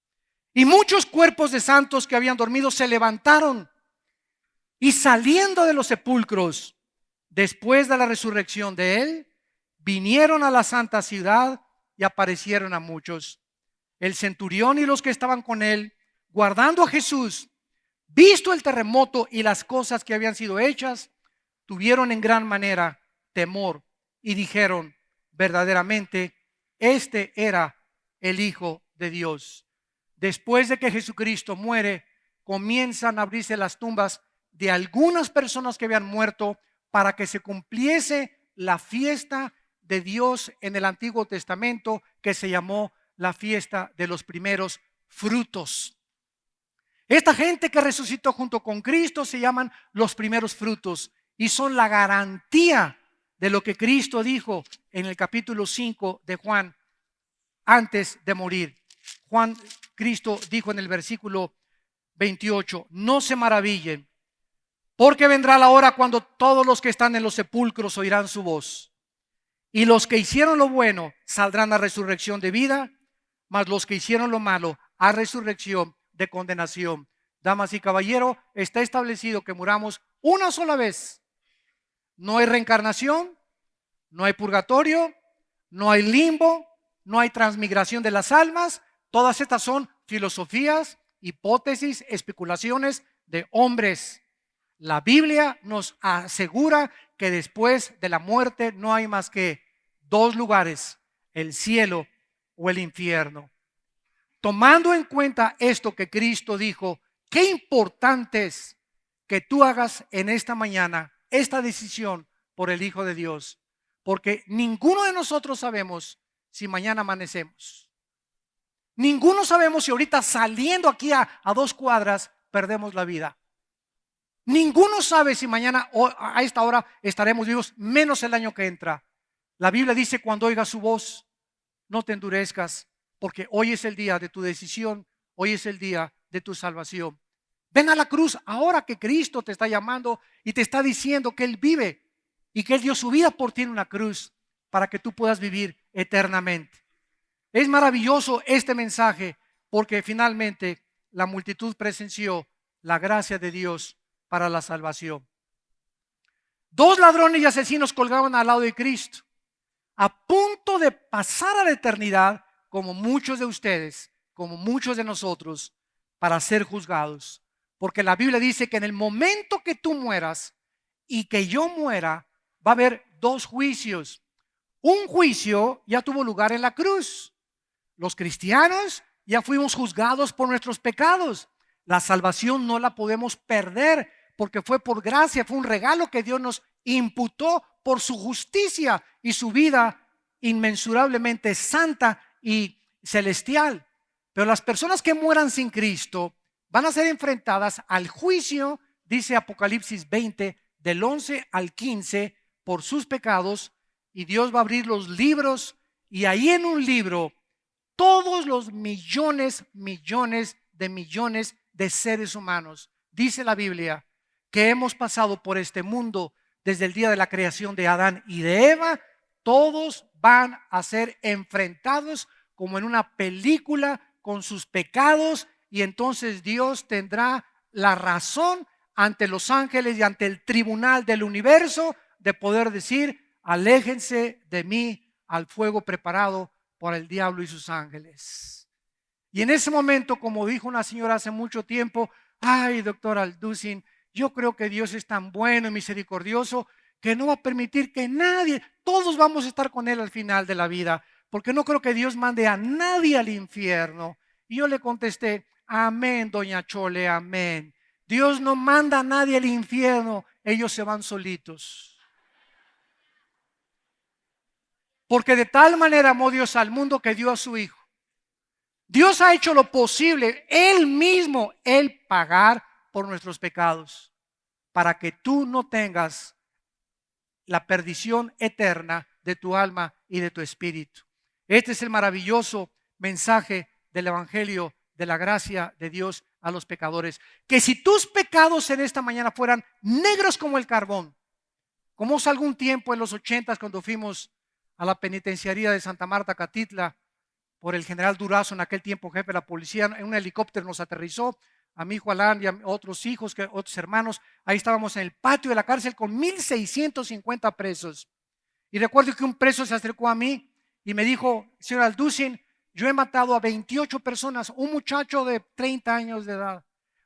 S1: Y muchos cuerpos de santos que habían dormido se levantaron, y saliendo de los sepulcros, después de la resurrección de Él, vinieron a la santa ciudad y aparecieron a muchos. El centurión y los que estaban con él, guardando a Jesús, visto el terremoto y las cosas que habían sido hechas, tuvieron en gran manera temor y dijeron: verdaderamente, este era el Hijo de Dios. Después de que Jesucristo muere, comienzan a abrirse las tumbas de algunas personas que habían muerto, para que se cumpliese la fiesta de Dios en el Antiguo Testamento, que se llamó la fiesta de los primeros frutos. Esta gente que resucitó junto con Cristo se llaman los primeros frutos, y son la garantía de lo que Cristo dijo en el capítulo 5 de Juan antes de morir. Cristo dijo en el versículo 28: no se maravillen, porque vendrá la hora cuando todos los que están en los sepulcros oirán su voz, y los que hicieron lo bueno saldrán a resurrección de vida, mas los que hicieron lo malo a resurrección de condenación. Damas y caballeros, está establecido que muramos una sola vez. No hay reencarnación, no hay purgatorio, no hay limbo, no hay transmigración de las almas. Todas estas son filosofías, hipótesis, especulaciones de hombres. La Biblia nos asegura que después de la muerte no hay más que dos lugares: el cielo o el infierno. Tomando en cuenta esto que Cristo dijo, qué importante es que tú hagas en esta mañana esta decisión por el Hijo de Dios, porque ninguno de nosotros sabemos si mañana amanecemos. Ninguno sabemos si ahorita saliendo aquí a 2 cuadras perdemos la vida. Ninguno sabe si mañana o a esta hora estaremos vivos, menos el año que entra. La Biblia dice: cuando oigas su voz, no te endurezcas, porque hoy es el día de tu decisión, hoy es el día de tu salvación. Ven a la cruz ahora que Cristo te está llamando y te está diciendo que Él vive y que Él dio su vida por ti en una cruz para que tú puedas vivir eternamente. Es maravilloso este mensaje porque finalmente la multitud presenció la gracia de Dios para la salvación. Dos ladrones y asesinos colgaban al lado de Cristo, a punto de pasar a la eternidad, como muchos de ustedes, como muchos de nosotros, para ser juzgados. Porque la Biblia dice que en el momento que tú mueras y que yo muera, va a haber dos juicios. Un juicio ya tuvo lugar en la cruz. Los cristianos ya fuimos juzgados por nuestros pecados. La salvación no la podemos perder porque fue por gracia, fue un regalo que Dios nos imputó por su justicia y su vida inmensurablemente santa y celestial. Pero las personas que mueran sin Cristo van a ser enfrentadas al juicio, dice Apocalipsis 20, del 11 al 15, por sus pecados, y Dios va a abrir los libros, y ahí en un libro todos los millones de seres humanos, dice la Biblia, que hemos pasado por este mundo desde el día de la creación de Adán y de Eva, todos van a ser enfrentados como en una película con sus pecados, y entonces Dios tendrá la razón ante los ángeles y ante el tribunal del universo de poder decir: aléjense de mí al fuego preparado por el diablo y sus ángeles. Y en ese momento, como dijo una señora hace mucho tiempo: ay, doctor Alducin, yo creo que Dios es tan bueno y misericordioso que no va a permitir que nadie, todos vamos a estar con Él al final de la vida, porque no creo que Dios mande a nadie al infierno. Y yo le contesté: amén, doña Chole, amén. Dios no manda a nadie al infierno, ellos se van solitos. Porque de tal manera amó Dios al mundo que dio a su Hijo. Dios ha hecho lo posible, Él mismo, Él pagar por nuestros pecados, para que tú no tengas la perdición eterna de tu alma y de tu espíritu. Este es el maravilloso mensaje del Evangelio de la gracia de Dios a los pecadores. Que si tus pecados en esta mañana fueran negros como el carbón, como hace algún tiempo en los 80 cuando fuimos a la penitenciaría de Santa Marta, Catitla, por el general Durazo, en aquel tiempo jefe de la policía, en un helicóptero nos aterrizó a mi hijo Alan y a otros hijos, otros hermanos. Ahí estábamos en el patio de la cárcel con 1,650 presos. Y recuerdo que un preso se acercó a mí y me dijo: señor Alducin, yo he matado a 28 personas, un muchacho de 30 años de edad,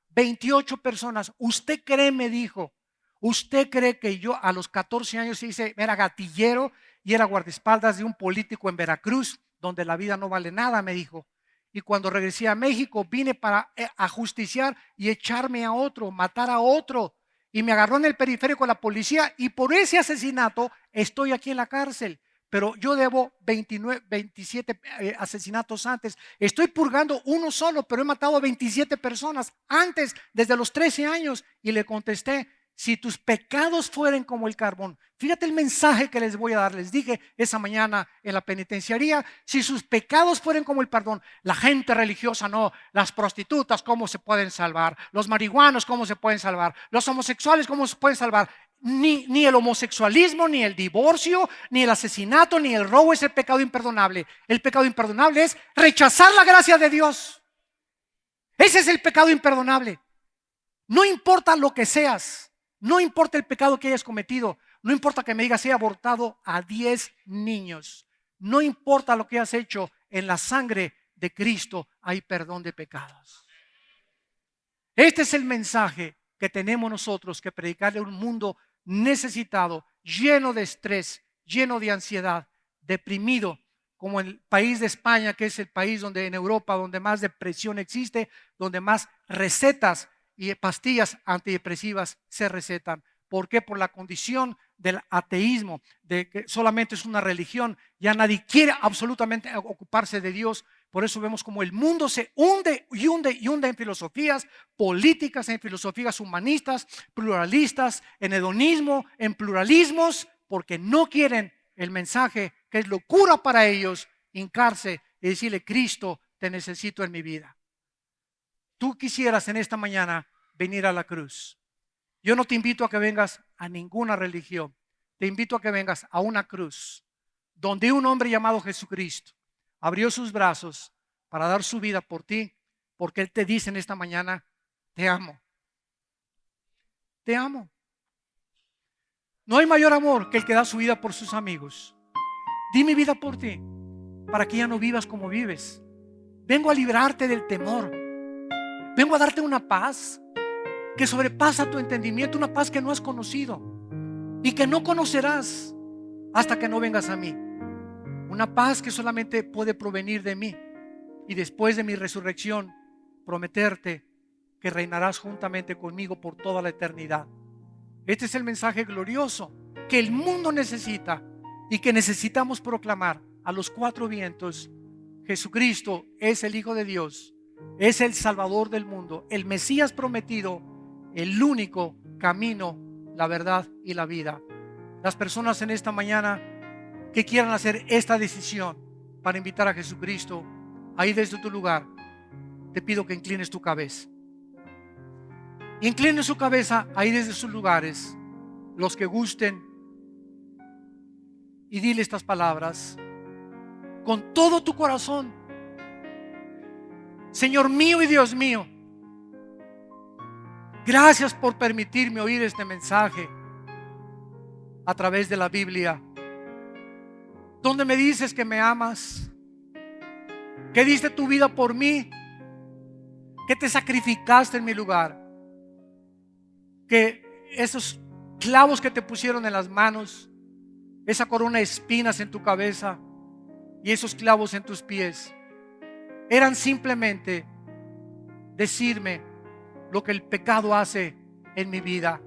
S1: 28 personas. ¿Usted cree, me dijo, usted cree que yo a los 14 años era gatillero y era guardaespaldas de un político en Veracruz, donde la vida no vale nada? Me dijo. Y cuando regresé a México vine para ajusticiar y echarme a otro, matar a otro. Y me agarró en el periférico la policía y por ese asesinato estoy aquí en la cárcel. Pero yo debo 27 asesinatos antes. Estoy purgando uno solo, pero he matado a 27 personas antes, desde los 13 años. Y le contesté: si tus pecados fueren como el carbón. Fíjate el mensaje que les voy a dar. Les dije esa mañana en la penitenciaría: si sus pecados fueren como el perdón. La gente religiosa no, las prostitutas, ¿cómo se pueden salvar? Los marihuanos, ¿cómo se pueden salvar? Los homosexuales, ¿cómo se pueden salvar? Ni el homosexualismo, ni el divorcio, ni el asesinato, ni el robo es el pecado imperdonable. El pecado imperdonable es rechazar la gracia de Dios. Ese es el pecado imperdonable. No importa lo que seas, no importa el pecado que hayas cometido, no importa que me digas he abortado a 10 niños, no importa lo que has hecho, en la sangre de Cristo hay perdón de pecados. Este es el mensaje que tenemos nosotros que predicarle a un mundo necesitado, lleno de estrés, lleno de ansiedad, deprimido, como el país de España, que es el país donde en Europa donde más depresión existe, donde más recetas y pastillas antidepresivas se recetan. ¿Por qué? Por la condición del ateísmo, de que solamente es una religión, ya nadie quiere absolutamente ocuparse de Dios, Por eso vemos como el mundo se hunde y hunde y hunde en filosofías políticas, en filosofías humanistas, pluralistas, en hedonismo, en pluralismos, porque no quieren el mensaje que es locura para ellos, hincarse y decirle: Cristo, te necesito en mi vida. Tú quisieras en esta mañana venir a la cruz. Yo no te invito a que vengas a ninguna religión. Te invito a que vengas a una cruz donde un hombre llamado Jesucristo abrió sus brazos para dar su vida por ti, porque Él te dice en esta mañana: te amo. Te amo. No hay mayor amor que el que da su vida por sus amigos. Di mi vida por ti, para que ya no vivas como vives. Vengo a librarte del temor. Vengo a darte una paz que sobrepasa tu entendimiento, una paz que no has conocido y que no conocerás hasta que no vengas a mí. Una paz que solamente puede provenir de mí, y después de mi resurrección prometerte que reinarás juntamente conmigo por toda la eternidad. Este es el mensaje glorioso que el mundo necesita y que necesitamos proclamar a los cuatro vientos. Jesucristo es el Hijo de Dios, es el Salvador del mundo, el Mesías prometido, el único camino, la verdad y la vida. Las personas en esta mañana que quieran hacer esta decisión para invitar a Jesucristo, ahí desde tu lugar, te pido que inclines tu cabeza. Inclinen su cabeza ahí desde sus lugares, los que gusten, y dile estas palabras con todo tu corazón: Señor mío y Dios mío, gracias por permitirme oír este mensaje a través de la Biblia, donde me dices que me amas, que diste tu vida por mí, que te sacrificaste en mi lugar, que esos clavos que te pusieron en las manos, esa corona de espinas en tu cabeza y esos clavos en tus pies, eran simplemente decirme lo que el pecado hace en mi vida.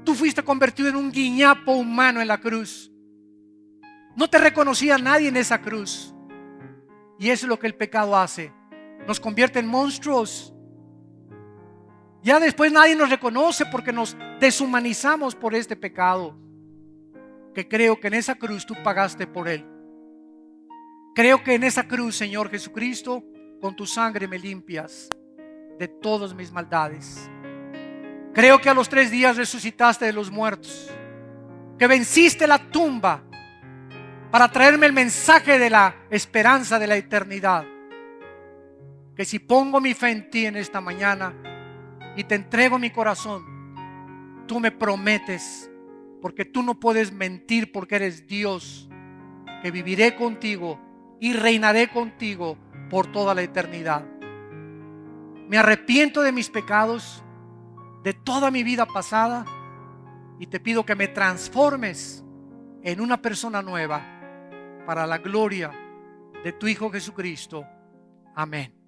S1: Tú fuiste convertido en un guiñapo humano en la cruz. No te reconocía nadie en esa cruz. Y eso es lo que el pecado hace. Nos convierte en monstruos. Ya después nadie nos reconoce porque nos deshumanizamos por este pecado. Que creo que en esa cruz tú pagaste por él. Creo que en esa cruz, Señor Jesucristo, con tu sangre me limpias de todas mis maldades. Creo que a los 3 días resucitaste de los muertos, que venciste la tumba para traerme el mensaje de la esperanza de la eternidad. Que si pongo mi fe en ti en esta mañana y te entrego mi corazón, tú me prometes, porque tú no puedes mentir, porque eres Dios, que viviré contigo y reinaré contigo por toda la eternidad. Me arrepiento de mis pecados, de toda mi vida pasada, y te pido que me transformes en una persona nueva para la gloria de tu Hijo Jesucristo. Amén.